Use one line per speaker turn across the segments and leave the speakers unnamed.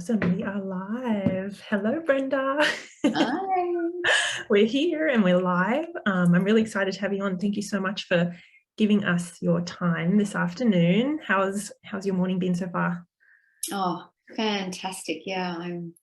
Awesome, we are live. Hello, Brenda.
Hi.
We're here and we're live. I'm really excited to have you on. Thank you so much for giving us your time this afternoon. How's your morning been so far?
Oh, fantastic. Yeah, I'm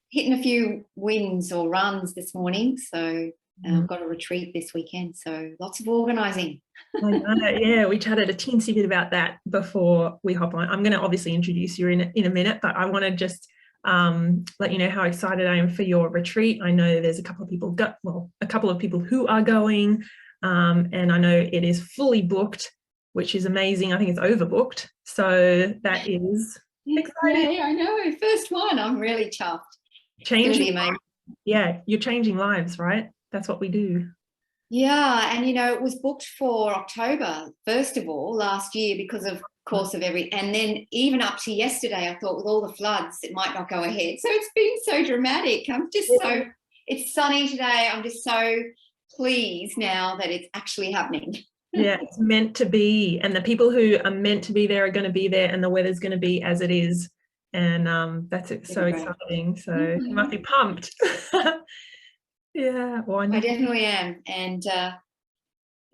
hitting a few wins or runs this morning. So I've got a retreat this weekend. So lots of organising.
I know, yeah, we chatted a teensy bit about that before we hop on. I'm going to obviously introduce you in a minute, but I want to just let you know how excited I am for your retreat. I know there's a couple of people who are going, and I know it is fully booked, which is amazing. I think it's overbooked, so that is exciting.
Yeah, I know. First one. I'm really chuffed. It's going to be amazing.
Yeah, you're changing lives, right? That's what we do.
Yeah, and it was booked for October, first of all, last year because of course of and then even up to yesterday, I thought with all the floods, it might not go ahead. So it's been so dramatic. It's sunny today. I'm just so pleased now that it's actually happening.
Yeah, it's meant to be. And the people who are meant to be there are going to be there, and the weather's going to be as it is. And that's so exciting. So you must be pumped. Yeah, wonderful.
I definitely am. And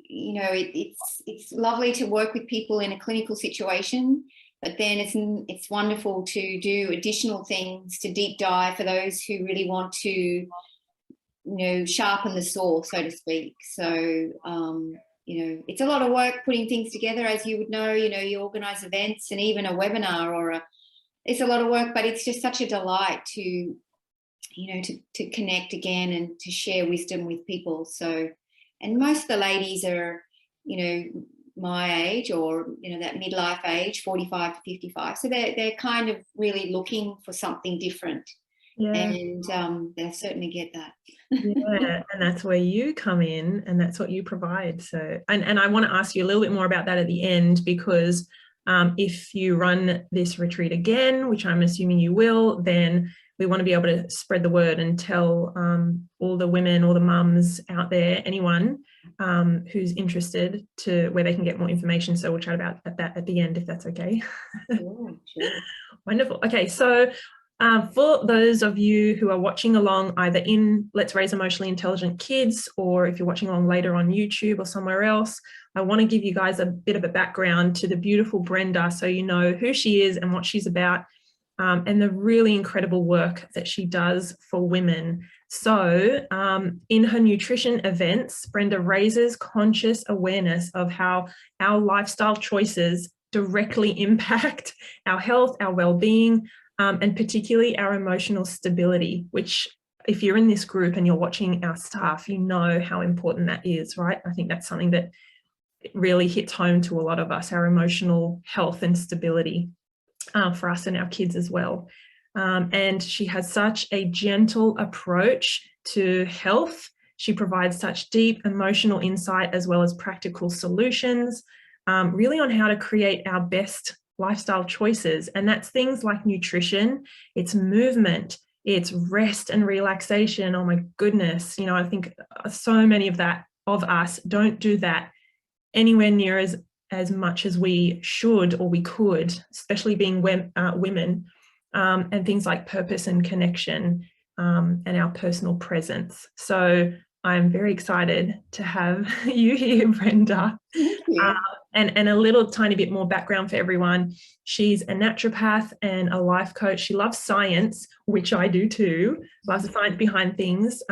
it's lovely to work with people in a clinical situation, but then it's wonderful to do additional things to deep dive for those who really want to sharpen the saw, so to speak. So it's a lot of work putting things together, as you would know. You organize events and even a webinar it's a lot of work, but it's just such a delight to connect again and to share wisdom with people. So, and most of the ladies are, my age or, that midlife age, 45 to 55. So they're kind of really looking for something different. Yeah. And they'll certainly get that.
Yeah, and that's where you come in, and that's what you provide. So, and I want to ask you a little bit more about that at the end, because if you run this retreat again, which I'm assuming you will, then we want to be able to spread the word and tell all the women, all the mums out there, anyone who's interested, to where they can get more information. So we'll chat about that at the end, if that's okay.
Sure.
Wonderful. Okay, so for those of you who are watching along either in Let's Raise Emotionally Intelligent Kids, or if you're watching along later on YouTube or somewhere else, I want to give you guys a bit of a background to the beautiful Brenda, so you know who she is and what she's about, and the really incredible work that she does for women. So in her nutrition events, Brenda raises conscious awareness of how our lifestyle choices directly impact our health, our well-being, and particularly our emotional stability, which if you're in this group and you're watching our staff, you know how important that is, right? I think that's something that really hits home to a lot of us, our emotional health and stability for us and our kids as well. And she has such a gentle approach to health. She provides such deep emotional insight as well as practical solutions, really on how to create our best lifestyle choices. And that's things like nutrition, it's movement, it's rest and relaxation. Oh my goodness, I think so many of us don't do that anywhere near as much as we should or we could, especially being women, and things like purpose and connection, and our personal presence. So I'm very excited to have you here, Brenda.
Thank you.
And a little tiny bit more background for everyone. She's a naturopath and a life coach. She loves science, which I do too, loves the science behind things.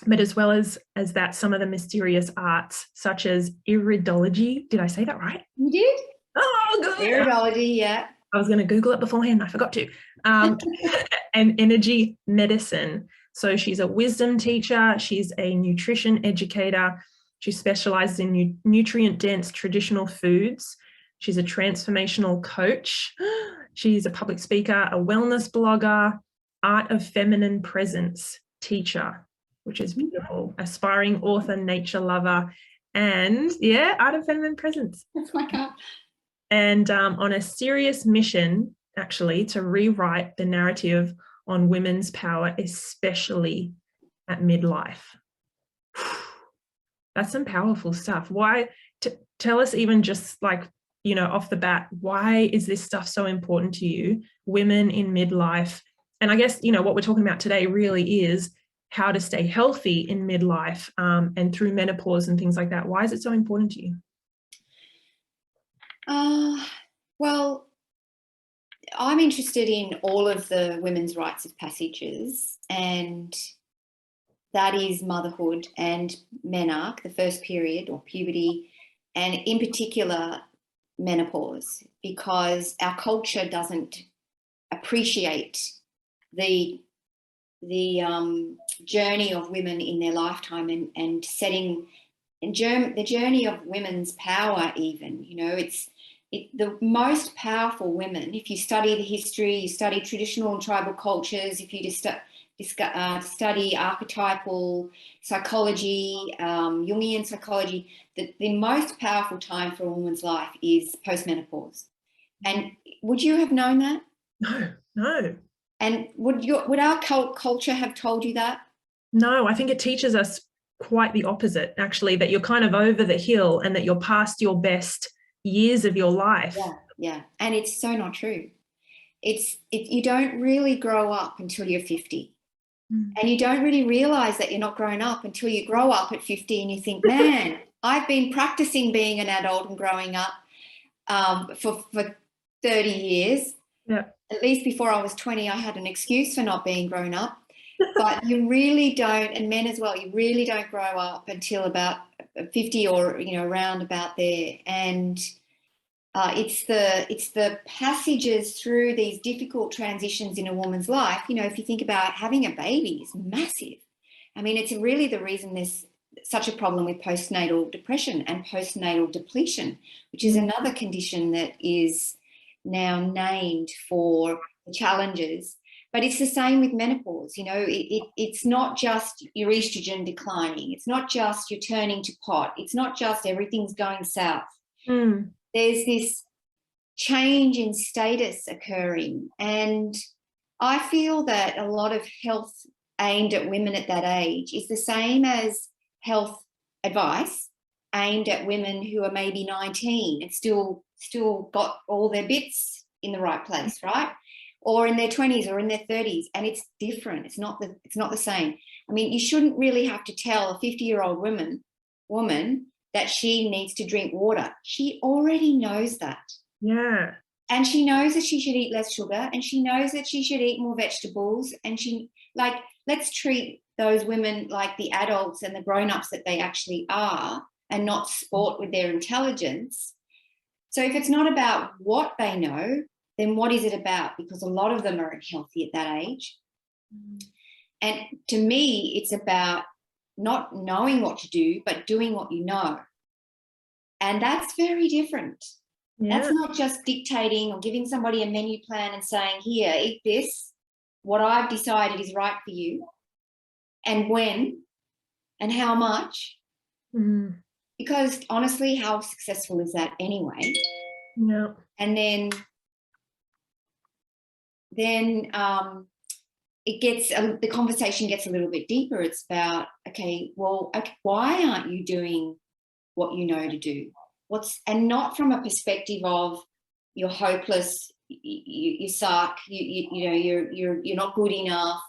But as well as that, some of the mysterious arts, such as iridology. Did I say that right?
You did?
Oh, good.
Iridology, yeah.
I was going to Google it beforehand. I forgot to. And energy medicine. So she's a wisdom teacher. She's a nutrition educator. She specializes in nutrient-dense traditional foods. She's a transformational coach. She's a public speaker, a wellness blogger, art of feminine presence teacher, which is beautiful, aspiring author, nature lover, and art of feminine presence.
That's my car.
And on a serious mission, actually, to rewrite the narrative on women's power, especially at midlife. That's some powerful stuff. Why? Tell us even just like you know, off the bat, why is this stuff so important to you, women in midlife? And I guess, you know, what we're talking about today really is how to stay healthy in midlife and through menopause and things like that. Why is it so important to you?
Well, I'm interested in all of the women's rites of passages, and that is motherhood and menarche, the first period or puberty, and in particular menopause, because our culture doesn't appreciate the journey of women in their lifetime and setting and the journey of women's power. Even, you know, the most powerful women, if you study the history, you study traditional and tribal cultures, if you just study archetypal psychology, Jungian psychology, the most powerful time for a woman's life is postmenopause. And would you have known that?
No.
And would our culture have told you that?
No, I think it teaches us quite the opposite, actually, that you're kind of over the hill and that you're past your best years of your life.
Yeah. And it's so not true. You don't really grow up until you're 50. And you don't really realize that you're not grown up until you grow up at 50 and you think, man, I've been practicing being an adult and growing up for 30 years.
Yeah.
At least before I was 20, I had an excuse for not being grown up. But you really don't, and men as well, you really don't grow up until about 50 or, you know, around about there. And it's the passages through these difficult transitions in a woman's life. You know, if you think about having a baby, is massive. I mean, it's really the reason there's such a problem with postnatal depression and postnatal depletion, which is another condition that is now named for the challenges. But it's the same with menopause. You know, it's not just your estrogen declining. It's not just you're turning to pot. It's not just everything's going south. There's this change in status occurring. And I feel that a lot of health aimed at women at that age is the same as health advice aimed at women who are maybe 19 and still got all their bits in the right place, right? Or in their 20s or in their 30s. And it's different. It's not the same. I mean, you shouldn't really have to tell a 50-year-old woman that she needs to drink water. She already knows that.
Yeah.
And she knows that she should eat less sugar, and she knows that she should eat more vegetables. And let's treat those women like the adults and the grown-ups that they actually are, and not sport with their intelligence. So if it's not about what they know, then what is it about? Because a lot of them are unhealthy at that age. And to me, it's about not knowing what to do, but doing what you know. And that's very different. Yeah. That's not just dictating or giving somebody a menu plan and saying, here, eat this. What I've decided is right for you. And when and how much. Because honestly, how successful is that anyway?
No.
And then the conversation gets a little bit deeper. It's about, why aren't you doing what you know to do? And not from a perspective of you're hopeless, you suck, you're not good enough.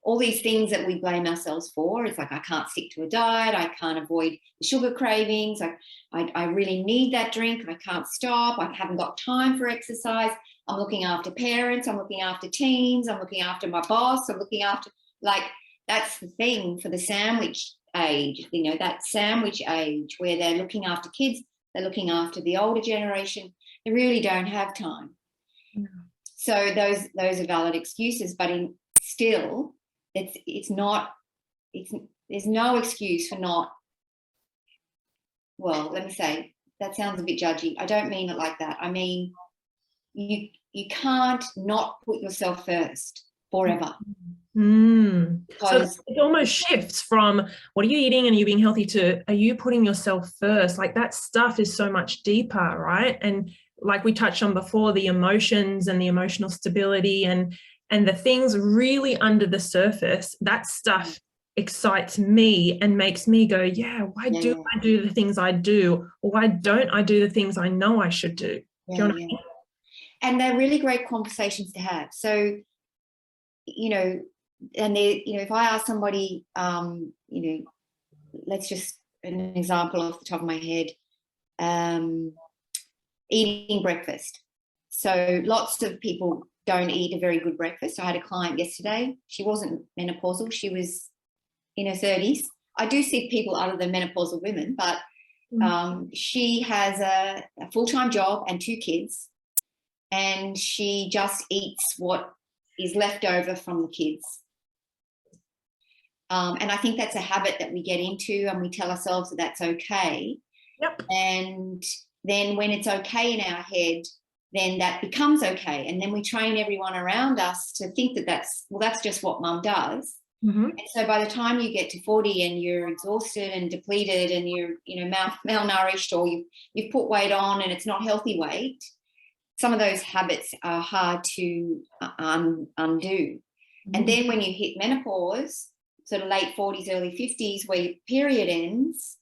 All these things that we blame ourselves for. It's like, I can't stick to a diet. I can't avoid the sugar cravings. I really need that drink. I can't stop. I haven't got time for exercise. I'm looking after parents. I'm looking after teens. I'm looking after my boss. I'm looking after, that's the thing for the sandwich age, that sandwich age where they're looking after kids. They're looking after the older generation. They really don't have time. No. So those are valid excuses, but there's no excuse for not, well, let me say, that sounds a bit judgy. I don't mean it like that. I mean, you can't not put yourself first forever.
So it almost shifts from what are you eating and are you being healthy to are you putting yourself first? Like that stuff is so much deeper, right? And like we touched on before, the emotions and the emotional stability and the things really under the surface, that stuff excites me and makes me go, why do I do the things I do? Or why don't I do the things I know I should do? Do you know what I mean?
And they're really great conversations to have. So, you know, and they, you know, if I ask somebody, you know, let's just an example off the top of my head, eating breakfast. So lots of people don't eat a very good breakfast. I had a client yesterday. She wasn't menopausal. She was in her 30s. I do see people other than menopausal women, but she has a full-time job and 2 kids, and she just eats what is left over from the kids. And I think that's a habit that we get into, and we tell ourselves that that's okay.
Yep.
And then when it's okay in our head, then that becomes okay. And then we train everyone around us to think that that's just what mum does. And so by the time you get to 40 and you're exhausted and depleted and you're, you know, malnourished, or you've put weight on and it's not healthy weight, some of those habits are hard to undo. And then when you hit menopause, sort of late 40s, early 50s, where your period ends,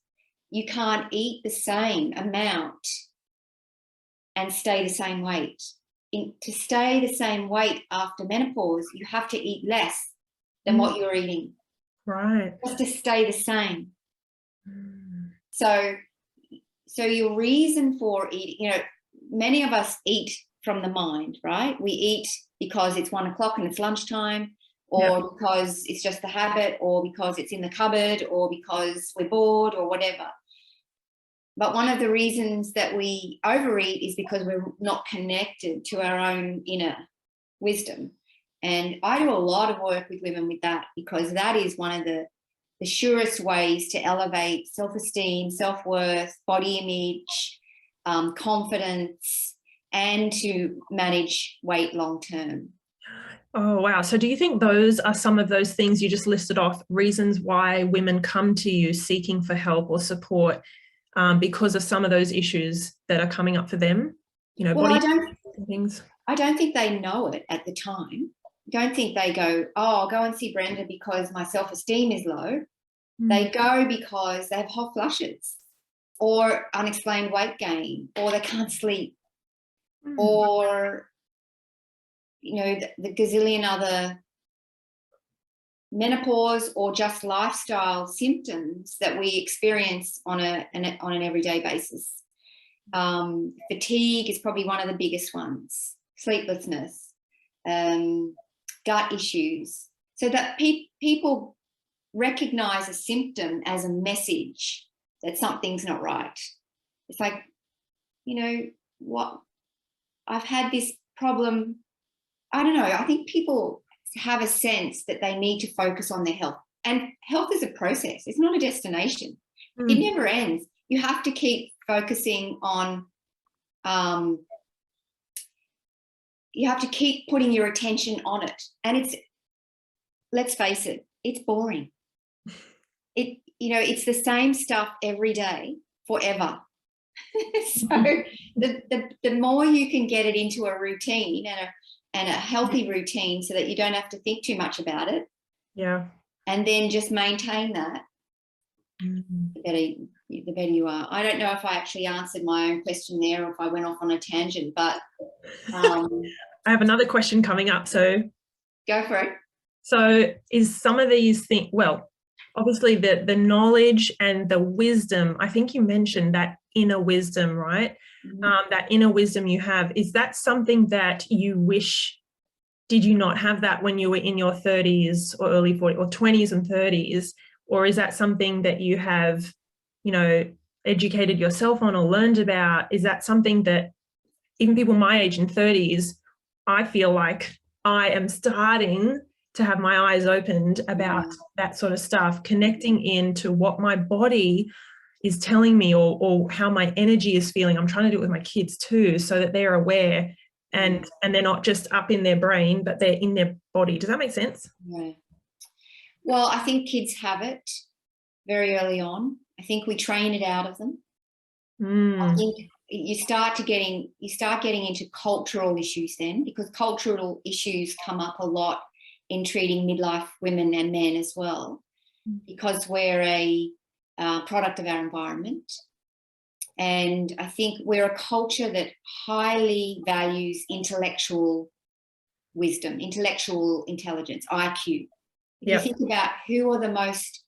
you can't eat the same amount and stay the same weight. To stay the same weight after menopause, you have to eat less than what you're eating.
Right.
Just to stay the same. So your reason for eating, you know, many of us eat from the mind, right? We eat because it's 1 o'clock and it's lunchtime, or because it's just the habit, or because it's in the cupboard, or because we're bored, or whatever. But one of the reasons that we overeat is because we're not connected to our own inner wisdom. And I do a lot of work with women with that, because that is one of the surest ways to elevate self-esteem, self-worth, body image, confidence, and to manage weight long-term.
Oh, wow. So do you think those are some of those things you just listed off, reasons why women come to you seeking for help or support, because of some of those issues that are coming up for them? You know,
well,
things.
I don't think they know it at the time. Don't think they go, oh, I'll go and see Brenda because my self-esteem is low. They go because they have hot flushes, or unexplained weight gain, or they can't sleep, or, you know, the gazillion other menopause or just lifestyle symptoms that we experience on an everyday basis. Fatigue is probably one of the biggest ones. Sleeplessness, gut issues. So that people recognize a symptom as a message that something's not right. It's like, you know, what, I've had this problem. I don't know. I think people have a sense that they need to focus on their health. And health is a process. It's not a destination. It never ends. You have to keep focusing on, you have to keep putting your attention on it. And it's, let's face it, it's boring. You know, it's the same stuff every day forever. So the more you can get it into a routine and a healthy routine, so that you don't have to think too much about it. Yeah. And then just maintain that, the better you are. I don't know if I actually answered my own question there, or if I went off on a tangent, but
I have another question coming up, so
go for it.
So is some of these things, well, obviously the knowledge and the wisdom, I think you mentioned that inner wisdom, right? That inner wisdom you have, is that something that you wish, did you not have that when you were in your 30s or early 40s or 20s and 30s? Or is that something that you have, you know, educated yourself on or learned about? Is that something that even people my age in 30s, I feel like I am starting to have my eyes opened about that sort of stuff, connecting into what my body is telling me, or how my energy is feeling. I'm trying to do it with my kids too, so that they're aware and they're not just up in their brain, but they're in their body. Does that make sense? Yeah.
Well, I think kids have it very early on. I think we train it out of them. I think you start getting into cultural issues then, because cultural issues come up a lot in treating midlife women and men as well, because we're a product of our environment. And I think we're a culture that highly values intellectual wisdom, intellectual intelligence, IQ. If you think about who are the most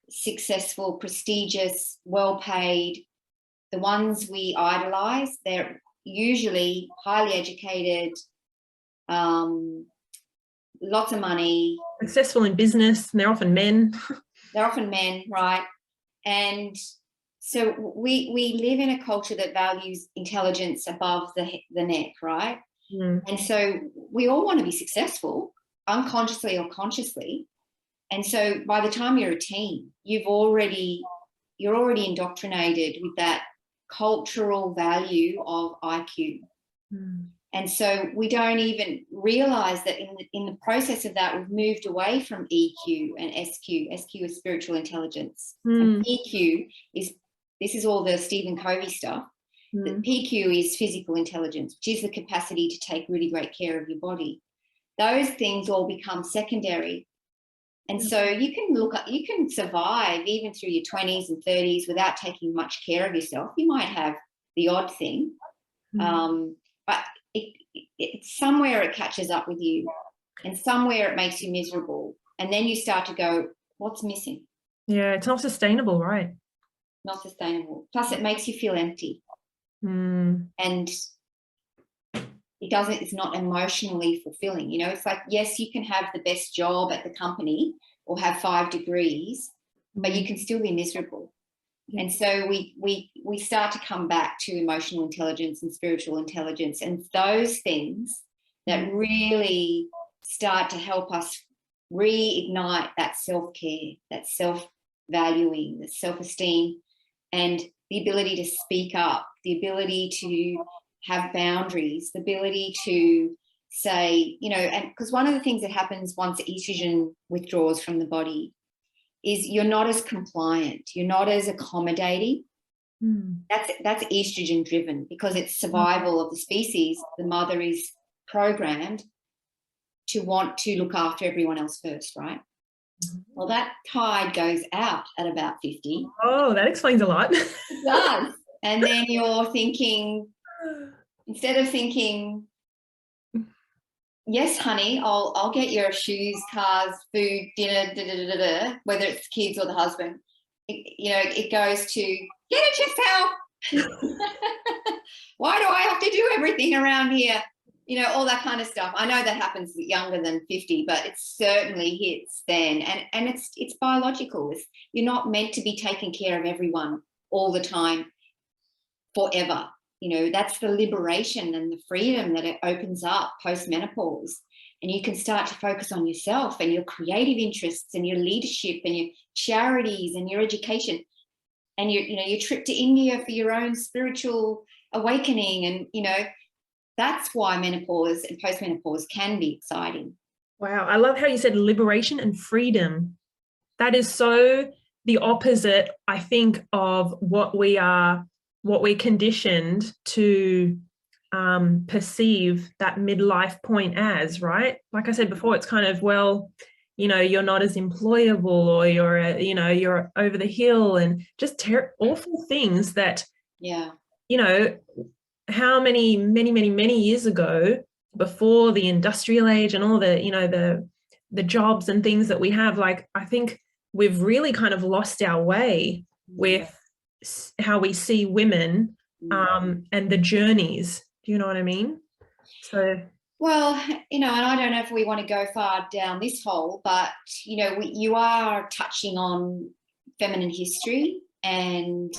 successful, prestigious, well-paid, the ones we idolize, they're usually highly educated, lots of money.
Successful in business, and they're often men.
They're often men, right? And so we live in a culture that values intelligence above the neck, right? And so we all want to be successful, unconsciously or consciously. And so by the time you're a teen, you're already indoctrinated with that cultural value of IQ. And so we don't even realize that in the process of that, we've moved away from EQ and SQ. SQ is spiritual intelligence. And PQ this is all the Stephen Covey stuff. The PQ is physical intelligence, which is the capacity to take really great care of your body. Those things all become secondary. And so you can survive even through your 20s and 30s without taking much care of yourself. You might have the odd thing, but it's somewhere it catches up with you, and somewhere it makes you miserable. And then you start to go, what's missing?
Yeah, it's not sustainable, right?
Not sustainable. Plus it makes you feel empty. And it's not emotionally fulfilling. You know, it's like, yes, you can have the best job at the company or have 5 degrees, but you can still be miserable. And so we start to come back to emotional intelligence and spiritual intelligence, and those things that really start to help us reignite that self-care, that self-valuing, the self-esteem, and the ability to speak up, the ability to have boundaries, the ability to say, you know, and because one of the things that happens once estrogen withdraws from the body is you're not as compliant, you're not as accommodating. That's estrogen driven, because it's survival of the species. The mother is programmed to want to look after everyone else first, right? Well, that tide goes out at about 50.
Oh, that explains a lot.
It does. And then you're thinking, instead of thinking, yes, honey, I'll get your shoes, cars, food, dinner, whether it's the kids or the husband, it goes to, get it yourself. Why do I have to do everything around here? You know, all that kind of stuff. I know that happens younger than 50, but it certainly hits then. And it's biological. You're not meant to be taking care of everyone all the time forever. You know, that's the liberation and the freedom that it opens up post-menopause. And you can start to focus on yourself and your creative interests and your leadership and your charities and your education and your trip to India for your own spiritual awakening. And, you know, that's why menopause and post-menopause can be exciting.
Wow. I love how you said liberation and freedom. That is so the opposite, I think, of what we're conditioned to perceive that midlife point as, right? Like I said before, it's kind of, well, you know, you're not as employable, or you're over the hill, and just awful things that, you know, how many years ago, before the industrial age and all the, you know, the jobs and things that we have, like, I think we've really kind of lost our way with how we see women and the journeys. Do you know what I mean? So,
well, you know, and I don't know if we want to go far down this hole, but, you know, you are touching on feminine history and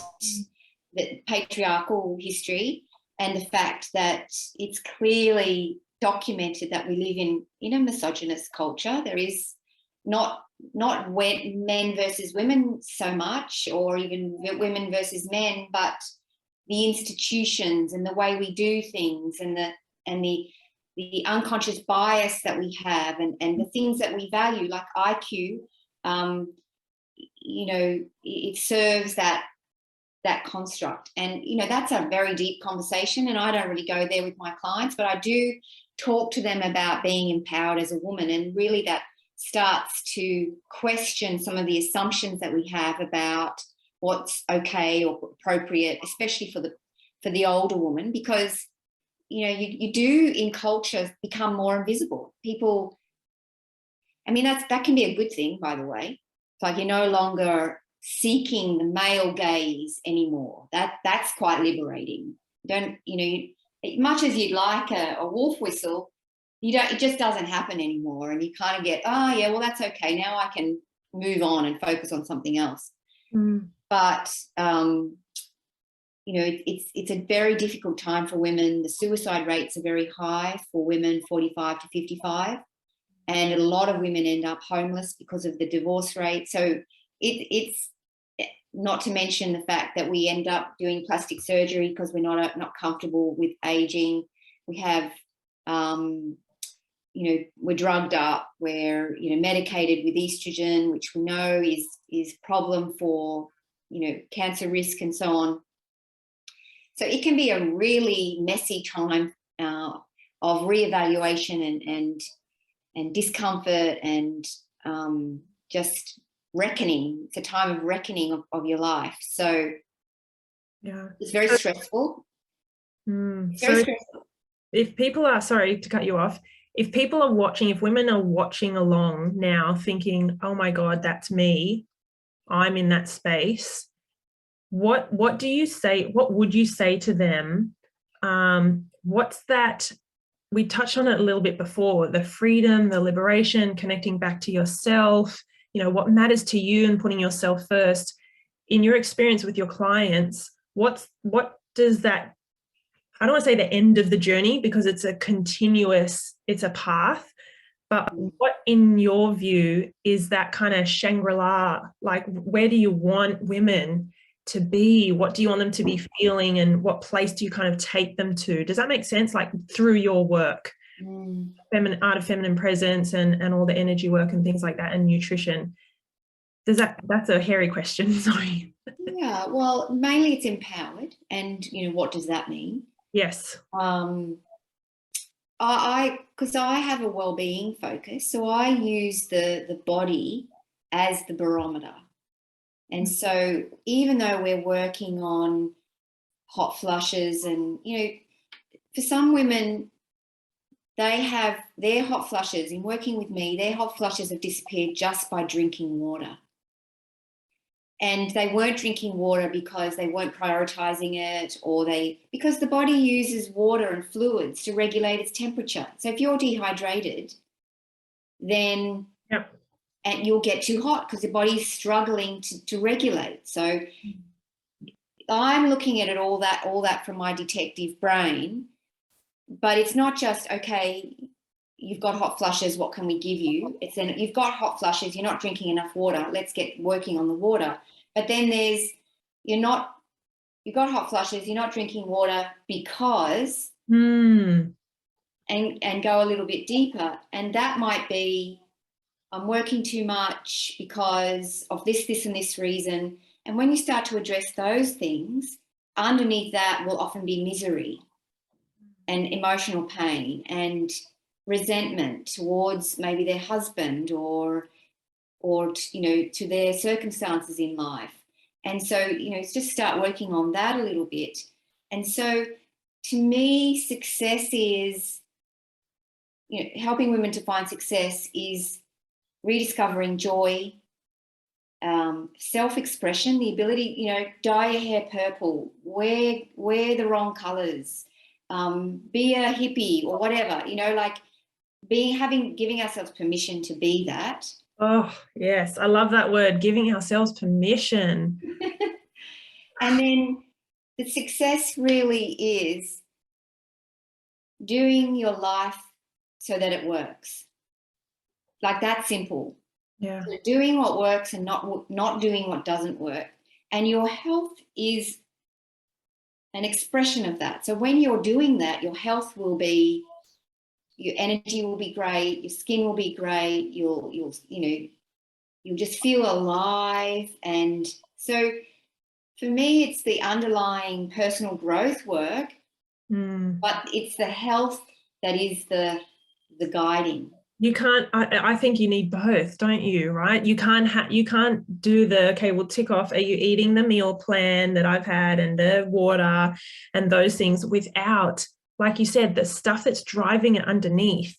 the patriarchal history, and the fact that it's clearly documented that we live in a misogynist culture. There is not men versus women so much, or even women versus men, but the institutions and the way we do things, and the unconscious bias that we have, and the things that we value, like IQ. You know, it serves that construct. And, you know, that's a very deep conversation, and I don't really go there with my clients, but I do talk to them about being empowered as a woman, and really that starts to question some of the assumptions that we have about what's okay or appropriate, especially for the older woman, because you do in culture become more invisible. People, I mean, that can be a good thing, by the way. It's like you're no longer seeking the male gaze anymore. That's quite liberating. Don't, much as you'd like a wolf whistle, it just doesn't happen anymore. And you kind of get, oh yeah, well, that's okay. Now I can move on and focus on something else. But it's a very difficult time for women. The suicide rates are very high for women 45 to 55. And a lot of women end up homeless because of the divorce rate. So it's not to mention the fact that we end up doing plastic surgery because we're not comfortable with aging. We have, we're drugged up, we're, medicated with estrogen, which we know is problem for, cancer risk and so on. So it can be a really messy time of reevaluation and discomfort and just reckoning. It's a time of reckoning of your life. So yeah, it's very stressful. It's very stressful.
If people are, sorry to cut you off, if people are watching, if women are watching along now thinking, oh my God, that's me, I'm in that space, what do you say, what would you say to them? What's that? We touched on it a little bit before, the freedom, the liberation, connecting back to yourself, what matters to you and putting yourself first. In your experience with your clients, what does that, I don't want to say the end of the journey because it's a continuous, it's a path, but what in your view is that kind of Shangri-La? Like, where do you want women to be? What do you want them to be feeling, and what place do you kind of take them to? Does that make sense? Like through your work, art of feminine presence and all the energy work and things like that, and nutrition. That's a hairy question, sorry.
Yeah, well, mainly it's empowered. And, what does that mean?
Yes.
Because I have a wellbeing focus, so I use the body as the barometer. And so even though we're working on hot flushes and, for some women, they have their hot flushes. In working with me, their hot flushes have disappeared just by drinking water. And they weren't drinking water because they weren't prioritizing it, or because the body uses water and fluids to regulate its temperature. So if you're dehydrated, then and you'll get too hot because the body's struggling to regulate. So I'm looking at it all that from my detective brain, but it's not just, okay, you've got hot flushes, what can we give you? It's then you've got hot flushes, you're not drinking enough water, let's get working on the water. But then you've got hot flushes, you're not drinking water because, and go a little bit deeper. And that might be, I'm working too much because of this, and this reason. And when you start to address those things, underneath that will often be misery and emotional pain and resentment towards maybe their husband or to their circumstances in life. And so, it's just start working on that a little bit. And so to me, success is, helping women to find success is rediscovering joy, self-expression, the ability, dye your hair purple, wear the wrong colors, be a hippie or whatever, giving ourselves permission to be that.
Oh, yes. I love that word, giving ourselves permission.
And then the success really is doing your life so that it works. Like that simple.
Yeah.
So doing what works and not doing what doesn't work. And your health is an expression of that. So when you're doing that, your health will be, your energy will be great, your skin will be great, you'll just feel alive. And so for me, it's the underlying personal growth work, but it's the health that is the guiding.
You can't, I think you need both, don't you? Right? You can't do the, okay, we'll tick off, are you eating the meal plan that I've had and the water and those things without, like you said, the stuff that's driving it underneath.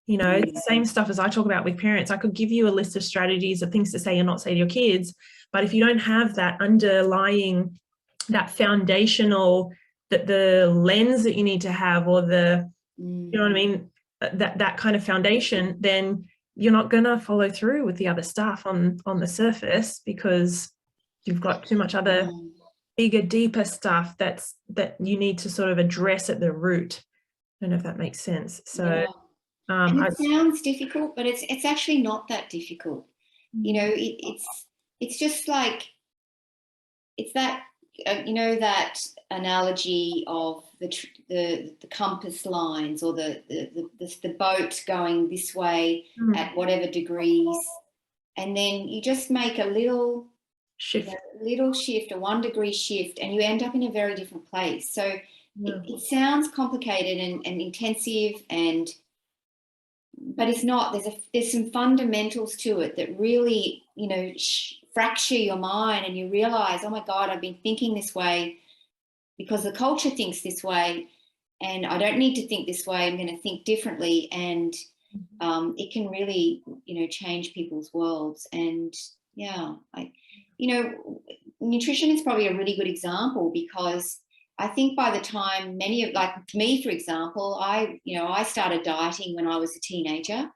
You know, the same stuff as I talk about with parents. I could give you a list of strategies of things to say and not say to your kids, but if you don't have that underlying, that foundational, that the lens that you need to have, or the, you know what I mean, that kind of foundation, then you're not going to follow through with the other stuff on the surface, because you've got too much other bigger, deeper stuff that you need to sort of address at the root. I don't know if that makes sense. So
and it sounds difficult, but it's actually not that difficult. You know, it's just like, it's that, you know, that analogy of the compass lines, or the boat going this way at whatever degrees, and then you just make a little shift, a 1 degree shift, and you end up in a very different place. So it sounds complicated and intensive, but it's not. There's some fundamentals to it that really, you know, fracture your mind, and you realize, oh my God, I've been thinking this way because the culture thinks this way, and I don't need to think this way. I'm going to think differently, and it can really, you know, change people's worlds. And you know, nutrition is probably a really good example, because I think by the time like me, for example, I started dieting when I was a teenager,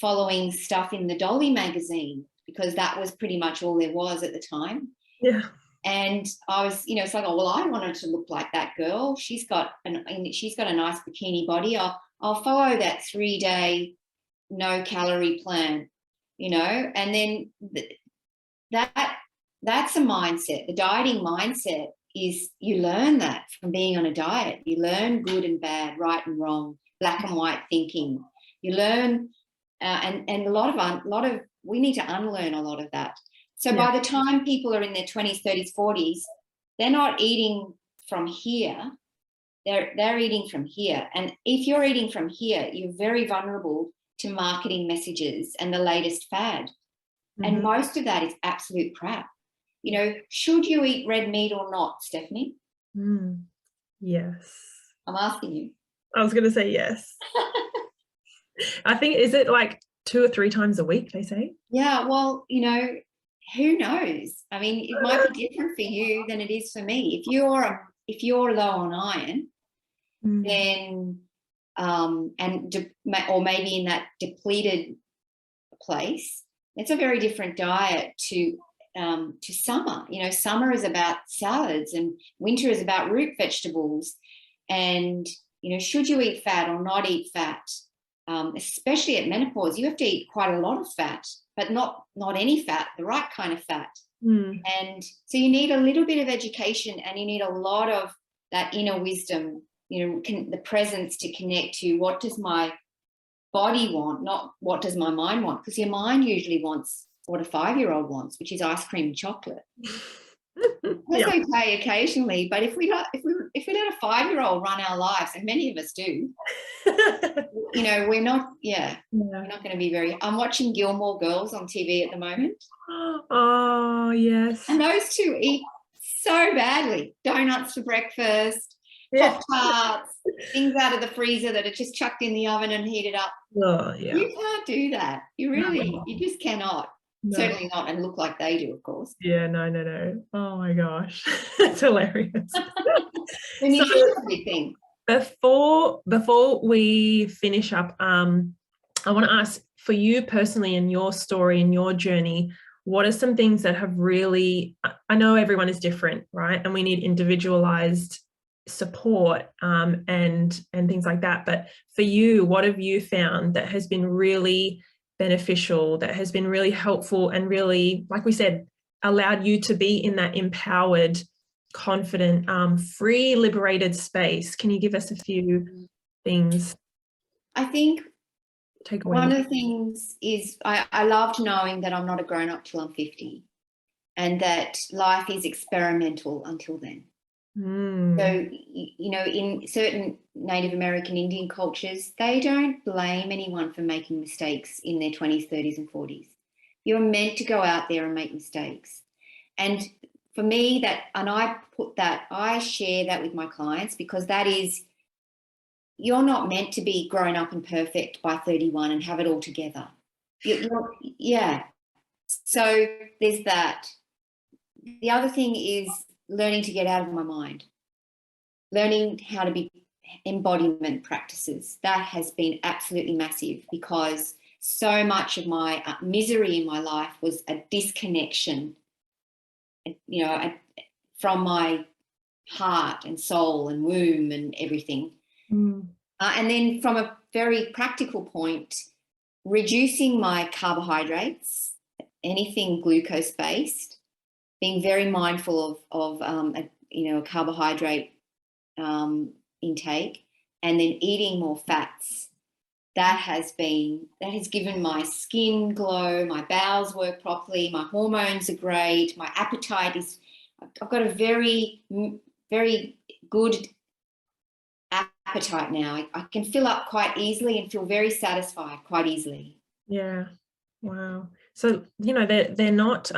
following stuff in the Dolly magazine, because that was pretty much all there was at the time.
Yeah.
And I was, you know, it's like, oh, well, I wanted to look like that girl. She's got a nice bikini body. I'll follow that 3-day no calorie plan, you know, and then that's a mindset. The dieting mindset is, you learn that from being on a diet. You learn good and bad, right and wrong, black and white thinking. You learn, and a lot of we need to unlearn a lot of that. So by the time people are in their 20s, 30s, 40s, they're not eating from here. They're eating from here. And if you're eating from here, you're very vulnerable to marketing messages and the latest fad. And most of that is absolute crap. You know, should you eat red meat or not, Stephanie?
Yes.
I'm asking you.
I was going to say yes. I think, is it like 2 or 3 times a week, they say? Yeah,
well, you know, who knows? I mean, it might be different for you than it is for me. If you're low on iron, then or maybe in that depleted place, it's a very different diet to summer. You know, summer is about salads, and winter is about root vegetables. And, you know, should you eat fat or not eat fat? Especially at menopause, you have to eat quite a lot of fat, but not any fat, the right kind of fat. And so you need a little bit of education, and you need a lot of that inner wisdom, you know, the presence to connect to, what does my body want, not what does my mind want, because your mind usually wants what a 5-year-old wants, which is ice cream and chocolate. That's okay occasionally, but if we let a 5-year-old run our lives, and many of us do, you know, we're not going to be very. I'm watching Gilmore Girls on TV at the moment.
Oh yes.
And those two eat so badly. Donuts for breakfast, Pop-Tarts, things out of the freezer that are just chucked in the oven and heated up.
Oh yeah.
You can't do that. You just cannot. No. Certainly not, and look like they do, of course.
Yeah, no. Oh my gosh, it's hilarious.
The nutrition is a big thing.
Before we finish up, I want to ask, for you personally, in your story, in your journey, what are some things that have really, I know everyone is different, right? And we need individualized support and things like that. But for you, what have you found that has been really beneficial, that has been really helpful, and really, like we said, allowed you to be in that empowered, confident, free, liberated space? Can you give us a few things?
I think one of the things is I loved knowing that I'm not a grown-up till I'm 50, and that life is experimental until then. So, you know, in certain Native American Indian cultures, they don't blame anyone for making mistakes in their 20s, 30s, and 40s. You're meant to go out there and make mistakes. And for me, I share that with my clients, because that is, you're not meant to be grown up and perfect by 31 and have it all together. Yeah. So there's that. The other thing is learning to get out of my mind, learning how to be embodiment practices. That has been absolutely massive, because so much of my misery in my life was a disconnection, you know, from my heart and soul and womb and everything. And then from a very practical point, reducing my carbohydrates, anything glucose based, being very mindful of a carbohydrate intake, and then eating more fats. That has given my skin glow, my bowels work properly, my hormones are great, my appetite is, I've got a very, very good appetite now. I can fill up quite easily and feel very satisfied quite easily.
Yeah. Wow. So, you know, they're not,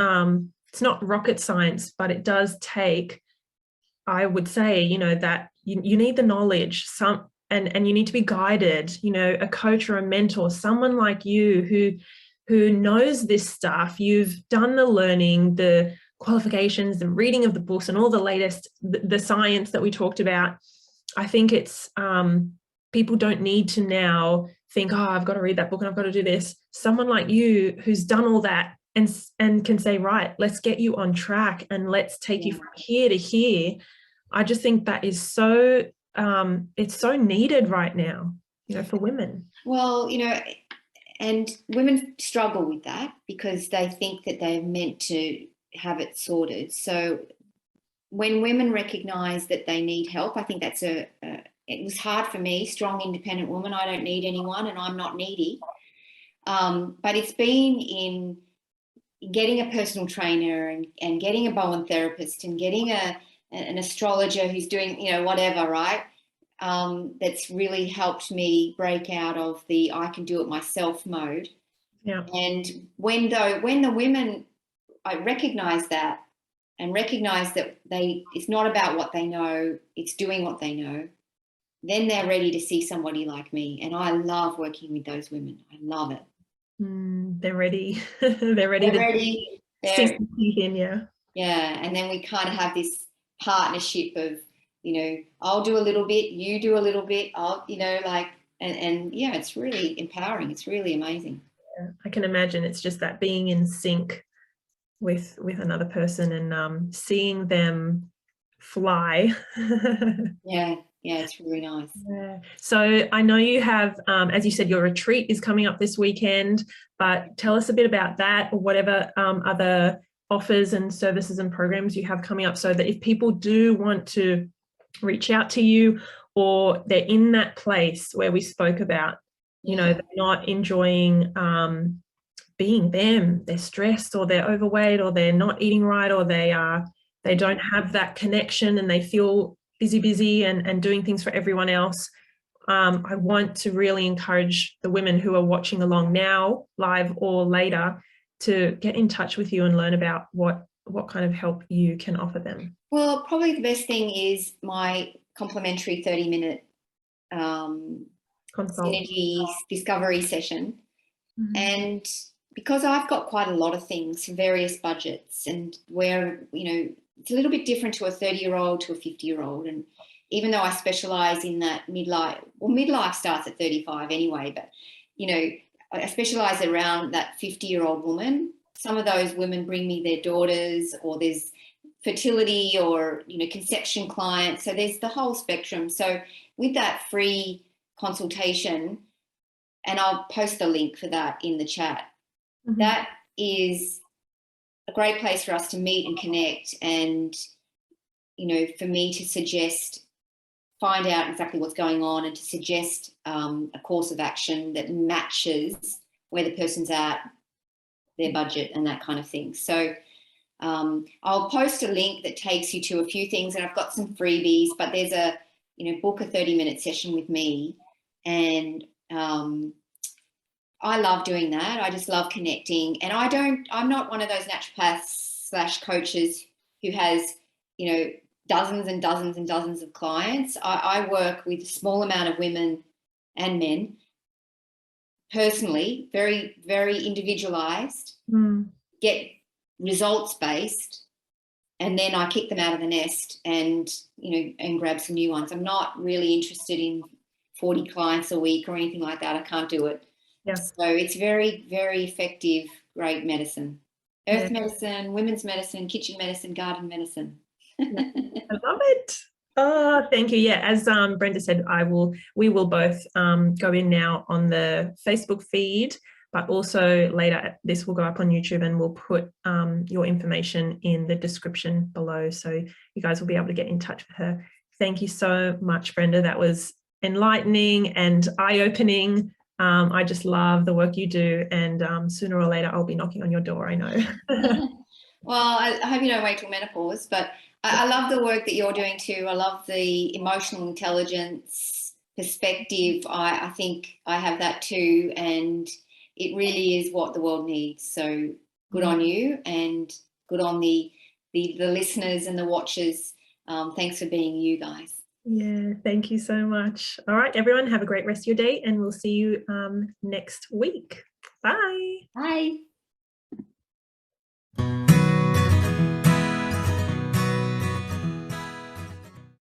it's not rocket science, but it does take, I would say, you know, that you need the knowledge, and you need to be guided, you know, a coach or a mentor, someone like you who knows this stuff. You've done the learning, the qualifications, the reading of the books, and all the latest, the science that we talked about. I think it's, people don't need to now think, oh, I've got to read that book and I've got to do this. Someone like you who's done all that and can say, right, let's get you on track and let's take you from here to here. I just think that is so, it's so needed right now, you know, for women.
Well, you know, and women struggle with that because they think that they're meant to have it sorted. So when women recognise that they need help, I think that's it was hard for me, strong, independent woman. I don't need anyone and I'm not needy. But it's been in getting a personal trainer and getting a Bowen therapist and getting an astrologer who's doing, you know, whatever, right? That's really helped me break out of the I can do it myself mode.
Yeah.
And when the women, I recognise that and recognise that it's not about what they know, it's doing what they know, then they're ready to see somebody like me. And I love working with those women. I love it.
They're ready. They're ready. Sink in, yeah.
Yeah. And then we kind of have this partnership of, you know, I'll do a little bit, you do a little bit, I'll, you know, like, and yeah, it's really empowering. It's really amazing.
Yeah, I can imagine it's just that being in sync with another person and seeing them fly.
Yeah, it's really nice.
Yeah. So I know you have, as you said, your retreat is coming up this weekend, but tell us a bit about that, or whatever other offers and services and programs you have coming up, so that if people do want to reach out to you, or they're in that place where we spoke about, you know, they're not enjoying being them, they're stressed or they're overweight or they're not eating right, or they don't have that connection and they feel busy and doing things for everyone else. I want to really encourage the women who are watching along now, live or later, to get in touch with you and learn about what kind of help you can offer them.
Well, probably the best thing is my complimentary 30-minute synergy discovery session. And because I've got quite a lot of things for various budgets, and where, you know, it's a little bit different to a 30-year-old to a 50-year-old. And even though I specialise in that midlife starts at 35 anyway, but, you know, I specialise around that 50-year-old woman. Some of those women bring me their daughters, or there's fertility or, you know, conception clients. So there's the whole spectrum. So with that free consultation, and I'll post the link for that in the chat, that is a great place for us to meet and connect, and, you know, for me to find out exactly what's going on and to suggest a course of action that matches where the person's at, their budget and that kind of thing. So I'll post a link that takes you to a few things, and I've got some freebies, but there's a, book a 30-minute session with me. And I love doing that. I just love connecting. And I'm not one of those naturopaths / coaches who has, dozens and dozens and dozens of clients. I work with a small amount of women and men personally, very, very individualized, get results based, and then I kick them out of the nest and, and grab some new ones. I'm not really interested in 40 clients a week or anything like that. I can't do it.
Yeah.
So it's very, very effective, great medicine. Earth medicine, women's medicine, kitchen medicine, garden medicine.
I love it. Oh, thank you. Yeah, as Brenda said, we will both go in now on the Facebook feed, but also later this will go up on YouTube, and we'll put your information in the description below, so you guys will be able to get in touch with her. Thank you so much, Brenda. That was enlightening and eye-opening. I just love the work you do, and sooner or later I'll be knocking on your door, I know.
Well, I hope you don't wait till menopause, but I love the work that you're doing too. I love the emotional intelligence perspective. I think I have that too, and it really is what the world needs. So good on you, and good on the listeners and the watchers. Thanks for being you guys.
Yeah, thank you so much. All right, everyone, have a great rest of your day, and we'll see you next week. Bye.
Bye.